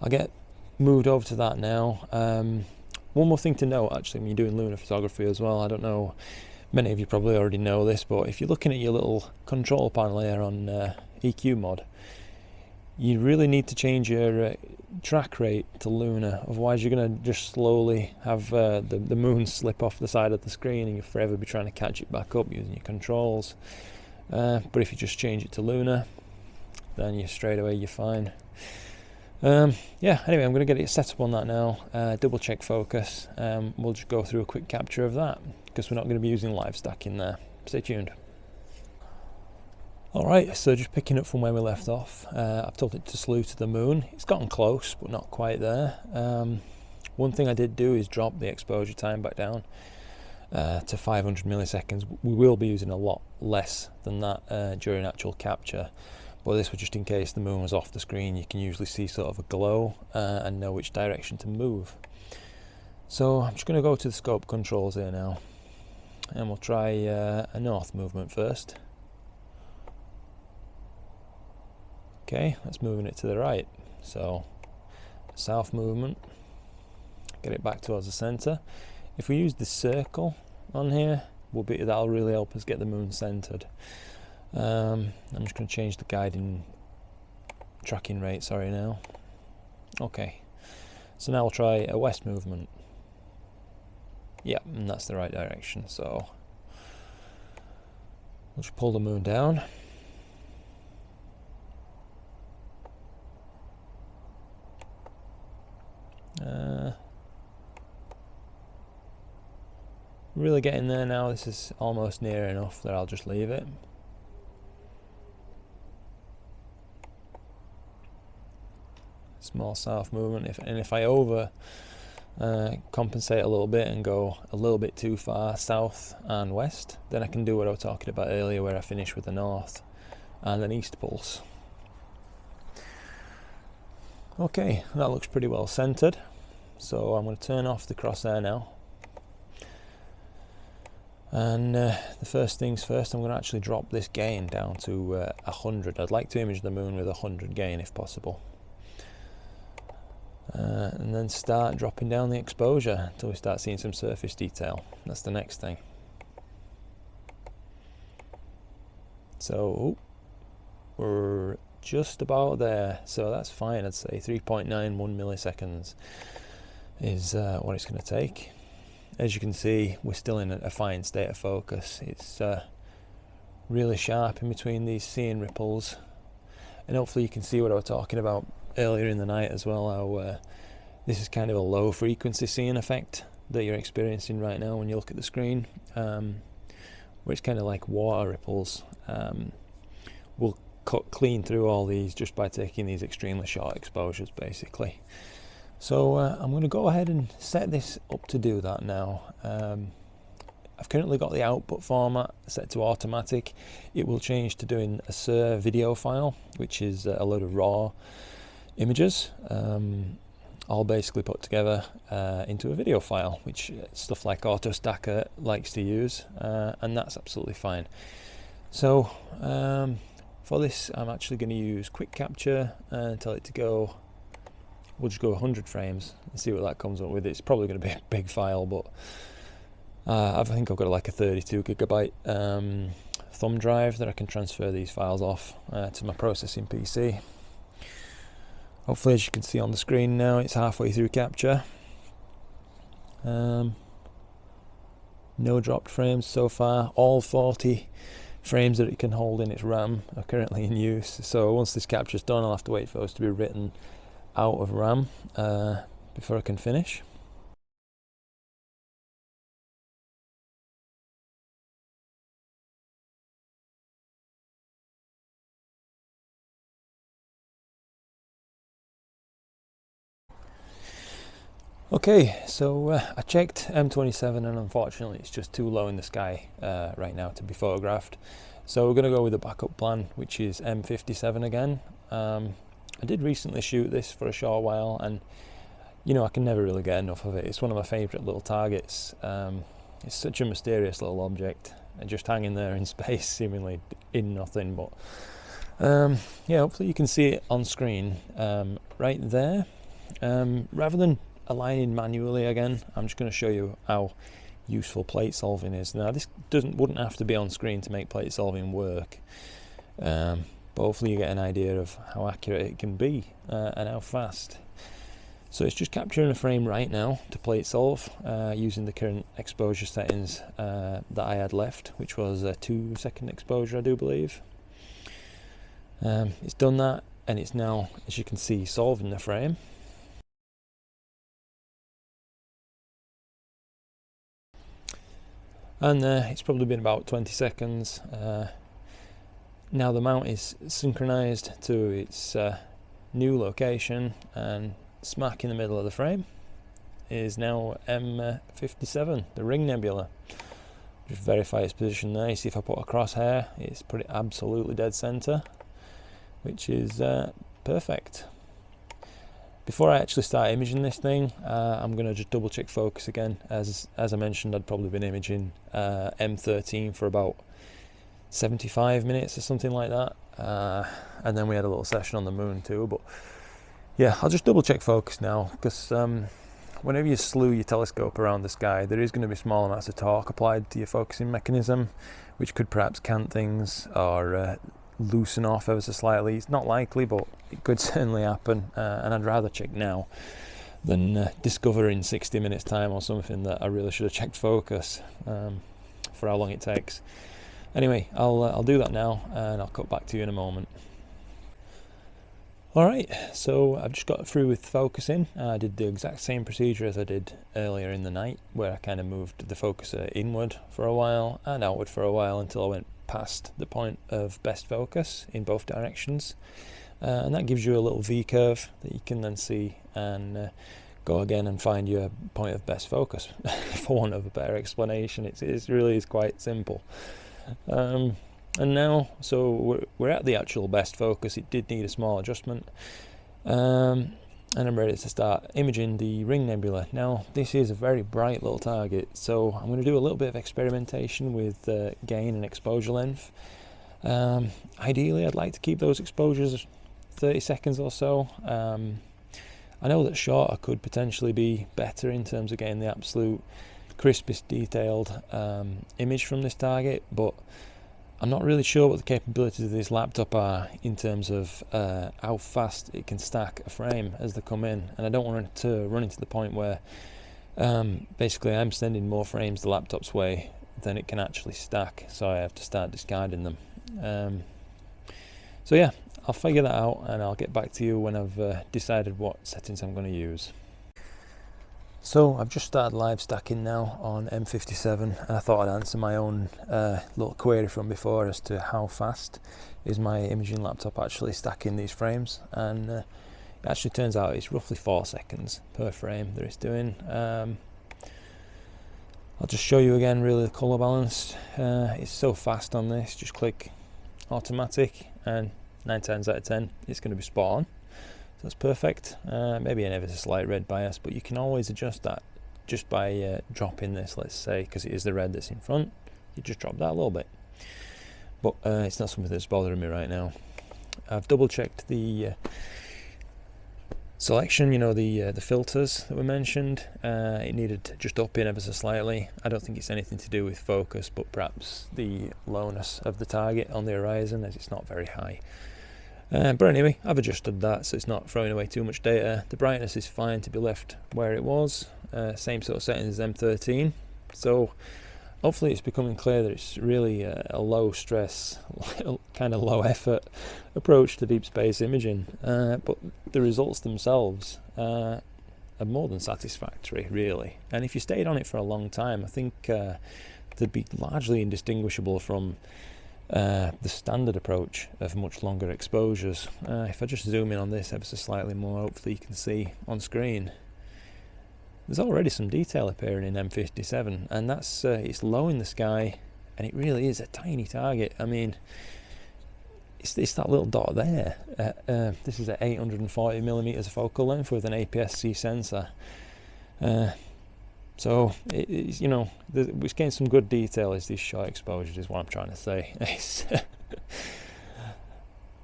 I'll get moved over to that now. One more thing to note, actually, when you're doing lunar photography as well, I don't know, many of you probably already know this, but if you're looking at your little control panel here on EQ mod, you really need to change your track rate to lunar, otherwise you're going to just slowly have the moon slip off the side of the screen and you'll forever be trying to catch it back up using your controls. But if you just change it to lunar, then you're fine. Yeah, anyway, I'm going to get it set up on that now, double check focus. We'll just go through a quick capture of that, because we're not going to be using live stacking there. Stay tuned. Alright, so just picking up from where we left off, I've told it to salute to the moon. It's gotten close, but not quite there. One thing I did do is drop the exposure time back down to 500 milliseconds. We will be using a lot less than that during actual capture. But this was just in case the moon was off the screen. You can usually see sort of a glow and know which direction to move. So I'm just going to go to the scope controls here now, and we'll try a north movement first. Okay, that's moving it to the right. So south movement, get it back towards the centre. If we use the circle on here, that'll really help us get the moon centred. I'm just going to change the guiding tracking rate, now. Okay, so now we'll try a west movement. Yeah, and that's the right direction, so we'll just pull the moon down. Really getting there now. This is almost near enough that I'll just leave it. Small south movement, if I over compensate a little bit and go a little bit too far south and west, then I can do what I was talking about earlier, where I finish with the north and an east pulse. Okay, that looks pretty well centered, so I'm going to turn off the crosshair now. And the first things first, I'm going to actually drop this gain down to 100. I'd like to image the moon with 100 gain if possible. And then start dropping down the exposure until we start seeing some surface detail. That's the next thing. So we're just about there, so that's fine. I'd say 3.91 milliseconds is what it's going to take. As you can see, we're still in a fine state of focus. It's really sharp in between these seeing ripples, and hopefully you can see what I was talking about earlier in the night as well, how this is kind of a low frequency seeing effect that you're experiencing right now when you look at the screen, where it's kind of like water ripples. We'll cut clean through all these just by taking these extremely short exposures basically. So I'm going to go ahead and set this up to do that now. I've currently got the output format set to automatic. It will change to doing a SIR video file, which is a load of raw images, all basically put together into a video file, which stuff like AutoStacker likes to use, and that's absolutely fine. So for this, I'm actually going to use quick capture and tell it to go. We'll just go 100 frames and see what that comes up with. It's probably going to be a big file, but I think I've got like a 32 gigabyte thumb drive that I can transfer these files off to my processing PC. Hopefully, as you can see on the screen now, it's halfway through capture. No dropped frames so far. All 40 frames that it can hold in its RAM are currently in use. So once this capture is done, I'll have to wait for those to be written out of RAM before I can finish. Okay, so I checked M27 and unfortunately it's just too low in the sky right now to be photographed. So we're going to go with a backup plan, which is M57 again. I did recently shoot this for a short while, and you know, I can never really get enough of it. It's one of my favourite little targets. It's such a mysterious little object, and just hanging there in space, seemingly in nothing. But yeah, hopefully you can see it on screen right there. Rather than aligning manually again, I'm just going to show you how useful plate solving is. Now, this wouldn't have to be on screen to make plate solving work. But hopefully you get an idea of how accurate it can be and how fast. So it's just capturing a frame right now to plate solve using the current exposure settings that I had left, which was a 2-second exposure, I do believe. It's done that, and it's now, as you can see, solving the frame. And it's probably been about 20 seconds. Now the mount is synchronized to its new location, and smack in the middle of the frame is now M57, the ring nebula. Just verify its position there. You see if I put a crosshair, it's put it absolutely dead center, which is perfect. Before I actually start imaging this thing, I'm going to just double check focus again. As I mentioned, I'd probably been imaging M13 for about 75 minutes or something like that, and then we had a little session on the moon too. But yeah, I'll just double check focus now, because whenever you slew your telescope around the sky, there is going to be small amounts of torque applied to your focusing mechanism, which could perhaps cant things or loosen off ever so slightly. It's not likely, but it could certainly happen, and I'd rather check now than discover in 60 minutes time or something that I really should have checked focus for how long it takes. Anyway, I'll do that now, and I'll cut back to you in a moment. Alright, so I've just got through with focusing. I did the exact same procedure as I did earlier in the night, where I kind of moved the focuser inward for a while and outward for a while until I went past the point of best focus in both directions. And that gives you a little V-curve that you can then see and go again and find your point of best focus. For want of a better explanation, it really is quite simple. And now, so we're at the actual best focus. It did need a small adjustment, and I'm ready to start imaging the Ring Nebula. Now, this is a very bright little target, so I'm going to do a little bit of experimentation with gain and exposure length. Ideally, I'd like to keep those exposures 30 seconds or so. I know that shorter could potentially be better in terms of getting the absolute crispest detailed image from this target, but I'm not really sure what the capabilities of this laptop are in terms of how fast it can stack a frame as they come in, and I don't want it to run into the point where basically I'm sending more frames the laptop's way than it can actually stack, so I have to start discarding them. So yeah, I'll figure that out and I'll get back to you when I've decided what settings I'm going to use. So I've just started live stacking now on M57, and I thought I'd answer my own little query from before as to how fast is my imaging laptop actually stacking these frames, and it actually turns out it's roughly 4 seconds per frame that it's doing. I'll just show you again really the colour balance. It's so fast on this, just click automatic and 9 times out of 10 it's going to be spot on. That's perfect. Maybe an ever so slight red bias, but you can always adjust that just by dropping this, let's say, because it is the red that's in front. You just drop that a little bit. But it's not something that's bothering me right now. I've double checked the selection, you know, the filters that were mentioned. It needed just up in ever so slightly. I don't think it's anything to do with focus, but perhaps the lowness of the target on the horizon, as it's not very high. But anyway, I've adjusted that so it's not throwing away too much data. The brightness is fine to be left where it was, same sort of settings as M13. So hopefully it's becoming clear that it's really a low stress, kind of low effort approach to deep space imaging. But the results themselves are more than satisfactory, really. And if you stayed on it for a long time, I think they'd be largely indistinguishable from the standard approach of much longer exposures. If I just zoom in on this ever so slightly more, hopefully you can see on screen there's already some detail appearing in M57, and that's it's low in the sky, and it really is a tiny target. I mean, it's that little dot there. This is at 840mm of focal length with an APS-C sensor. So it's, you know, we're getting some good detail as these short exposures is what I'm trying to say.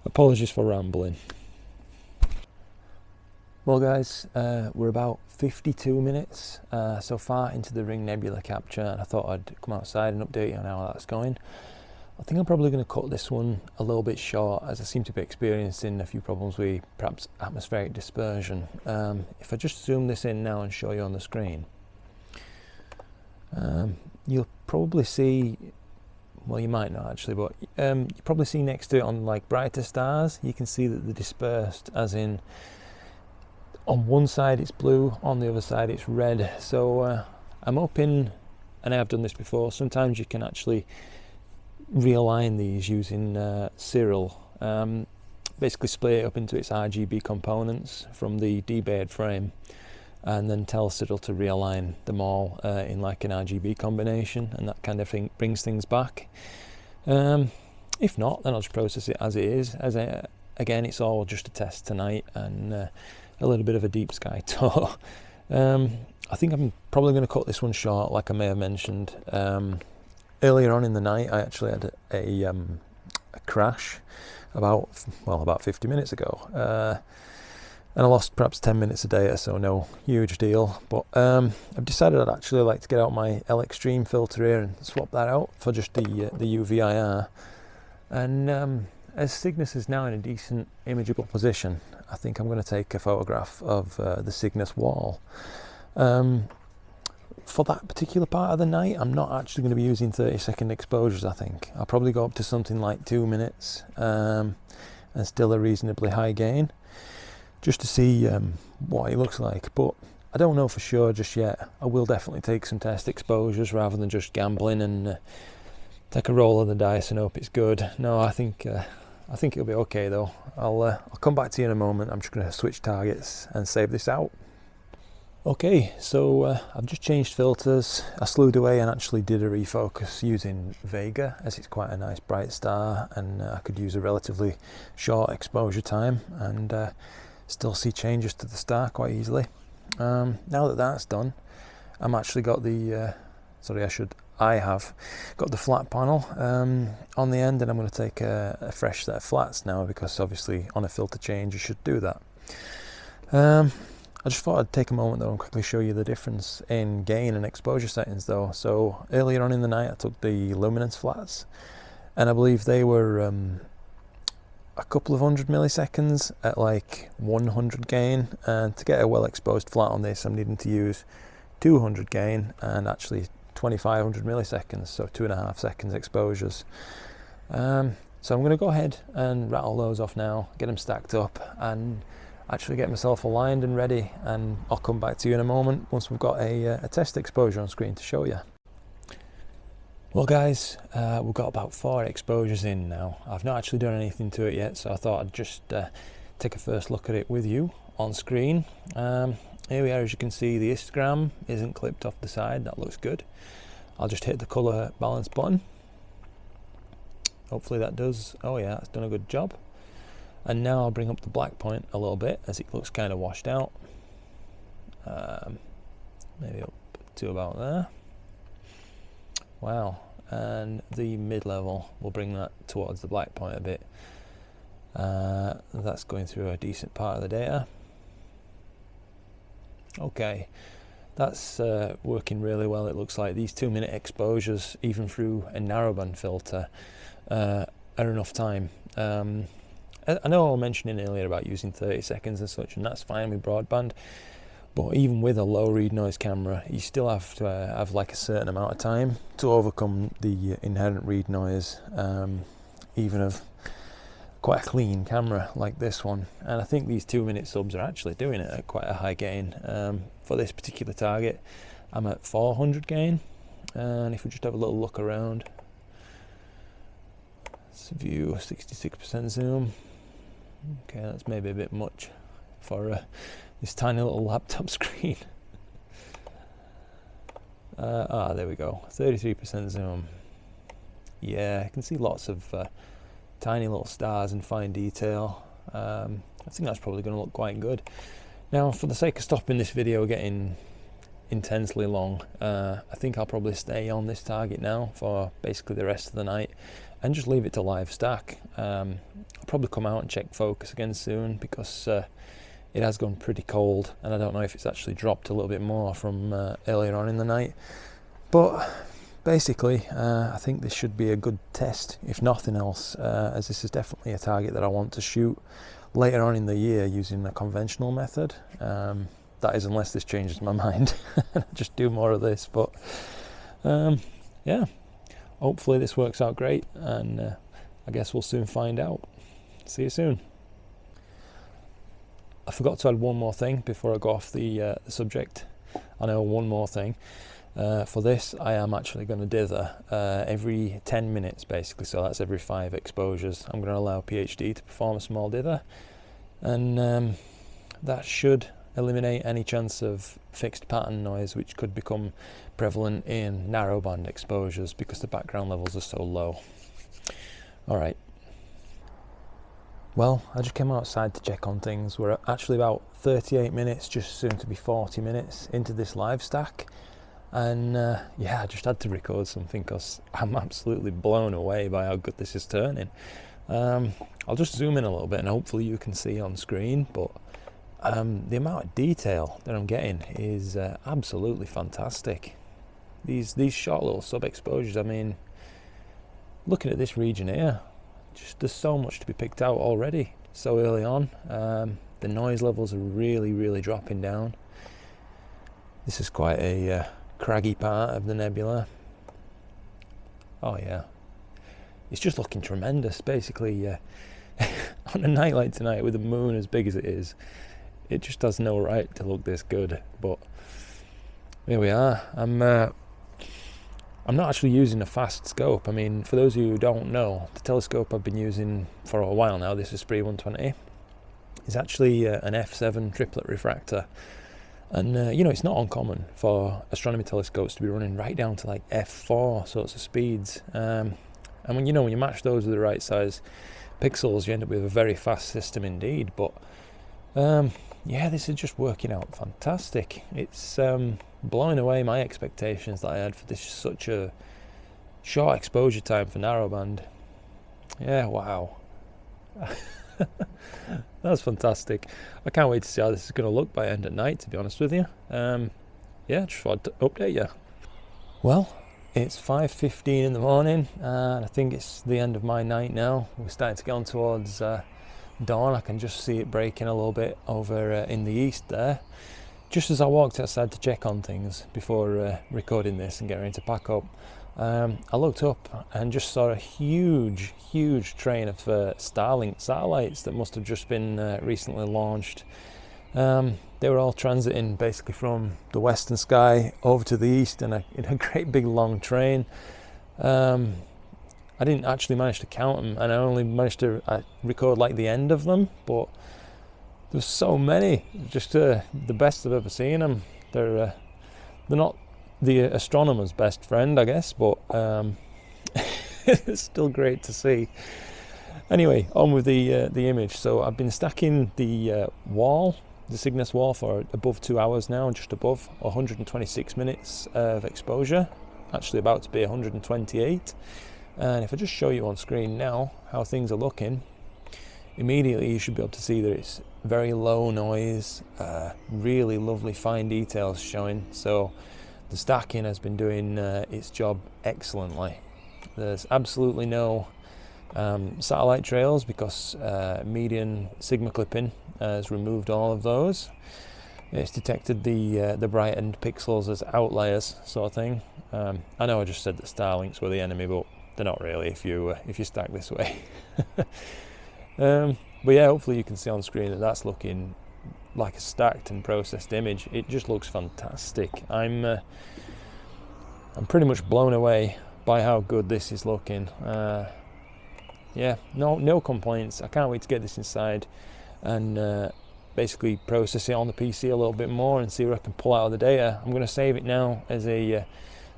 Apologies for rambling. Well guys, we're about 52 minutes so far into the Ring Nebula capture, and I thought I'd come outside and update you on how that's going. I think I'm probably going to cut this one a little bit short, as I seem to be experiencing a few problems with perhaps atmospheric dispersion. If I just zoom this in now and show you on the screen, you'll probably see, well, you might not actually, but you probably see next to it on like brighter stars, you can see that they're dispersed, as in on one side it's blue, on the other side it's red. So I'm hoping, and I have done this before, sometimes you can actually realign these using Serial. Basically split it up into its RGB components from the debayed frame, and then tell Serial to realign them all in like an RGB combination, and that kind of thing brings things back. If not, then I'll just process it as it is. Again, it's all just a test tonight and a little bit of a deep sky tour. I think I'm probably going to cut this one short, like I may have mentioned. Earlier on in the night, I actually had a crash about 50 minutes ago. And I lost perhaps 10 minutes of data, so no huge deal. But I've decided I'd actually like to get out my L Extreme filter here and swap that out for just the UVIR. And as Cygnus is now in a decent imageable position, I think I'm going to take a photograph of the Cygnus wall. For that particular part of the night, I'm not actually going to be using 30-second exposures, I think. I'll probably go up to something like 2 minutes. and still a reasonably high gain, just to see what it looks like. But I don't know for sure just yet. I will definitely take some test exposures rather than just gambling and take a roll of the dice and hope it's good. No, I think it'll be okay though. I'll come back to you in a moment. I'm just going to switch targets and save this out. Okay, so I've just changed filters. I slewed away and actually did a refocus using Vega, as it's quite a nice bright star, and I could use a relatively short exposure time and still see changes to the star quite easily. Now that that's done, I'm actually got the I have got the flat panel on the end, and I'm going to take a fresh set of flats now, because obviously on a filter change you should do that. I just thought I'd take a moment though and quickly show you the difference in gain and exposure settings though. So earlier on in the night I took the luminance flats, and I believe they were a couple of 100 milliseconds at like 100 gain, and to get a well exposed flat on this I'm needing to use 200 gain and actually 2500 milliseconds, so 2.5 seconds exposures. So I'm going to go ahead and rattle those off now, get them stacked up, and actually get myself aligned and ready, and I'll come back to you in a moment once we've got a test exposure on screen to show you. Well guys, we've got about 4 exposures in now. I've not actually done anything to it yet, so I thought I'd just take a first look at it with you on screen. Here we are. As you can see, the histogram isn't clipped off the side. That looks good. I'll just hit the colour balance button. Hopefully that does. Oh yeah, it's done a good job. And now I'll bring up the black point a little bit, as it looks kind of washed out. Maybe up to about there. Wow. And the mid-level, we'll bring that towards the black point a bit. That's going through a decent part of the data. Okay, that's working really well. It looks like these 2-minute exposures, even through a narrowband filter, are enough time. I know I was mentioning earlier about using 30 seconds and such, and that's fine with broadband, but even with a low read noise camera, you still have to have like a certain amount of time to overcome the inherent read noise, even of quite a clean camera like this one. And I think these 2-minute subs are actually doing it at quite a high gain. For this particular target, I'm at 400 gain, and if we just have a little look around, let's view 66% zoom. Okay, that's maybe a bit much for this tiny little laptop screen. There we go, 33% zoom. Yeah, I can see lots of tiny little stars and fine detail. I think that's probably going to look quite good. Now, for the sake of stopping this video getting intensely long, I think I'll probably stay on this target now for basically the rest of the night and just leave it to live stack. I'll probably come out and check focus again soon, because it has gone pretty cold, and I don't know if it's actually dropped a little bit more from earlier on in the night. But basically, I think this should be a good test, if nothing else, as this is definitely a target that I want to shoot later on in the year using a conventional method. That is, unless this changes my mind and I just do more of this. But yeah, hopefully this works out great, and I guess we'll soon find out. See you soon. I forgot to add one more thing before I go off the subject. I know, one more thing. For this, I am actually going to dither every 10 minutes basically, so that's every 5 exposures. I'm going to allow PhD to perform a small dither, and that should eliminate any chance of fixed pattern noise, which could become prevalent in narrowband exposures because the background levels are so low. Alright. Well, I just came outside to check on things. We're actually about 38 minutes, just soon to be 40 minutes into this live stack. And yeah, I just had to record something because I'm absolutely blown away by how good this is turning. I'll just zoom in a little bit and hopefully you can see on screen, but the amount of detail that I'm getting is absolutely fantastic. These short little sub exposures, I mean, looking at this region here, just there's so much to be picked out already so early on. The noise levels are really dropping down. This is quite a craggy part of the nebula. Oh yeah, it's just looking tremendous. Basically, on a night like tonight with the moon as big as it is, it just has no right to look this good. But here we are. I'm not actually using a fast scope. I mean, for those of you who don't know, the telescope I've been using for a while now, this is Spree 120, is actually an f7 triplet refractor. And it's not uncommon for astronomy telescopes to be running right down to like f4 sorts of speeds. And when you match those with the right size pixels, you end up with a very fast system indeed. But this is just working out fantastic. It's blowing away my expectations that I had for this such a short exposure time for narrowband. Yeah, wow. That's fantastic. I can't wait to see how this is going to look by end at night, to be honest with you. Just thought to update you. Well, it's 5:15 in the morning, and I think it's the end of my night now. We're starting to get on towards dawn. I can just see it breaking a little bit over in the east there. Just as I walked outside to check on things before recording this and getting ready to pack up, I looked up and just saw a huge train of Starlink satellites that must have just been recently launched. They were all transiting basically from the western sky over to the east in a great big long train. I didn't actually manage to count them, and I only managed to record like the end of them, but there's so many, just the best I've ever seen them. They're not the astronomer's best friend, I guess, but it's still great to see. Anyway, on with the image. So I've been stacking the Cygnus wall for above 2 hours now, just above 126 minutes of exposure, actually about to be 128. And if I just show you on screen now how things are looking, immediately you should be able to see that it's very low noise, really lovely fine details showing. So the stacking has been doing its job excellently. There's absolutely no satellite trails because median Sigma clipping has removed all of those. It's detected the brightened pixels as outliers, sort of thing. I know I just said that Starlinks were the enemy, but they're not really if you stack this way. But yeah, hopefully you can see on screen that that's looking like a stacked and processed image. It just looks fantastic. I'm pretty much blown away by how good this is looking. No complaints. I can't wait to get this inside and basically process it on the PC a little bit more and see what I can pull out of the data. I'm going to save it now as a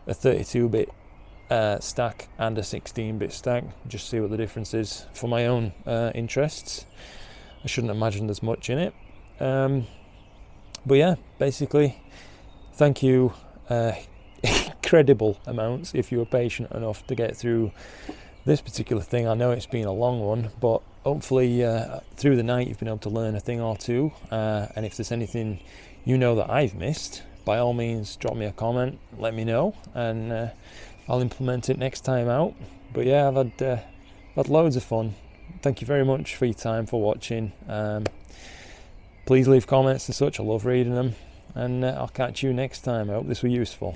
32-bit stack and a 16-bit stack, just see what the difference is for my own interests. I shouldn't imagine there's much in it. But yeah, basically, thank you incredible amounts if you were patient enough to get through this particular thing. I know it's been a long one, but hopefully through the night you've been able to learn a thing or two, and if there's anything that I've missed, by all means drop me a comment, let me know, and I'll implement it next time out. But yeah, I've had loads of fun. Thank you very much for your time, for watching. Please leave comments and such, I love reading them, and I'll catch you next time. I hope this was useful.